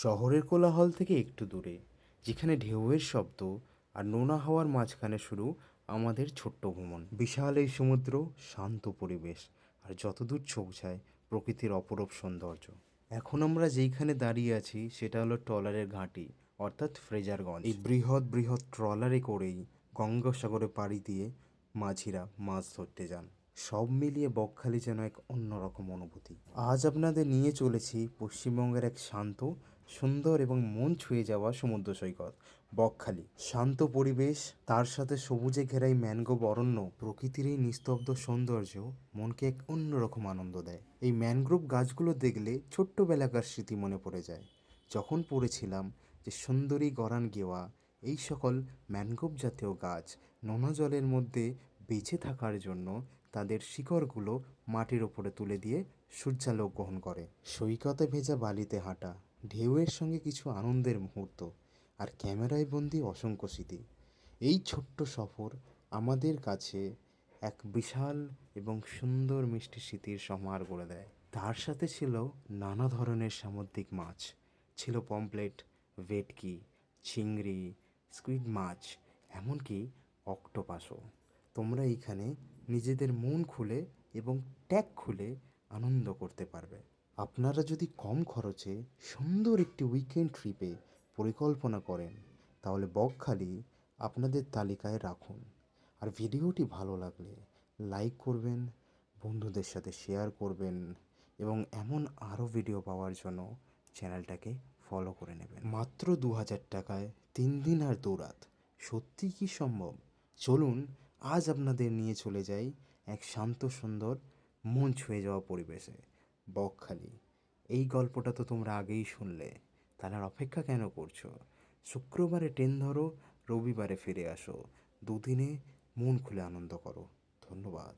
শহরের কোলাহল থেকে একটু দূরে, যেখানে ঢেউয়ের শব্দ আর নোনা হাওয়ার মাঝখানে শুরু আমাদের ছোট্ট ভ্রমণ। বিশাল এই সমুদ্র, শান্ত পরিবেশ, আর যতদূর চোখ যায় প্রকৃতির অপরূপ সৌন্দর্য। এখন আমরা যেইখানে দাঁড়িয়ে আছি সেটা হলো ট্রলারের ঘাঁটি, অর্থাৎ ফ্রেজারগঞ্জ। এই বৃহৎ বৃহৎ ট্রলারে করেই গঙ্গাসাগরে পাড়ি দিয়ে মাঝিরা মাছ ধরতে যান। সব মিলিয়ে বকখালি যেন এক অন্যরকম অনুভূতি। আজ আপনাদের নিয়ে চলেছি পশ্চিমবঙ্গের এক শান্ত, সুন্দর এবং মন ছুঁয়ে যাওয়া সমুদ্র সৈকত বকখালি। শান্ত পরিবেশ, তার সাথে সবুজে ঘেরাই ম্যানগ্রোভ অরণ্য, প্রকৃতির এই নিস্তব্ধ সৌন্দর্য মনকে এক অন্যরকম আনন্দ দেয়। এই ম্যানগ্রোভ গাছগুলো দেখলে ছোট্টবেলাকার স্মৃতি মনে পড়ে যায়। যখন পড়েছিলাম যে সুন্দরী গরান গেওয়া, এই সকল ম্যানগ্রোভ জাতীয় গাছ নোনা জলের মধ্যে বেঁচে থাকার জন্য তাদের শিকড়গুলো মাটির ওপরে তুলে দিয়ে সূর্যালোক গ্রহণ করে। সৈকতে ভেজা বালিতে হাঁটা, ঢেউয়ের সঙ্গে কিছু আনন্দের মুহূর্ত, আর ক্যামেরায় বন্দি অসংখ্য স্মৃতি। এই ছোট্ট সফর আমাদের কাছে এক বিশাল এবং সুন্দর মিষ্টি স্মৃতির সমাহার করে দেয়। তার সাথে ছিল নানা ধরনের সামুদ্রিক মাছ, ছিল পমপ্লেট, ভেটকি, চিংড়ি, স্কুইড মাছ, এমনকি অক্টোপাসও। তোমরা এইখানে নিজেদের মন খুলে এবং ট্যাগ খুলে আনন্দ করতে পারবে। আপনারা যদি কম খরচে সুন্দর একটি উইকেন্ড ট্রিপে পরিকল্পনা করেন, তাহলে বকখালি আপনাদের তালিকায় রাখুন। আর ভিডিওটি ভালো লাগলে লাইক করবেন, বন্ধুদের সাথে শেয়ার করবেন, এবং এমন আরও ভিডিও পাওয়ার জন্য চ্যানেলটাকে ফলো করে নেবেন। মাত্র 2000 টাকায় 3 দিন আর 2 রাত, সত্যি কি সম্ভব? চলুন আজ আপনাদের নিয়ে চলে যাই এক শান্ত সুন্দর, মন ছুঁয়ে যাওয়া পরিবেশে, বকখালি। এই গল্পটা তো তোমরা আগেই শুনলে, তাহলে আর অপেক্ষা কেন করছো? শুক্রবারে ট্রেন ধরো, রবিবারে ফিরে আসো। 2 দিনে মন খুলে আনন্দ করো। ধন্যবাদ।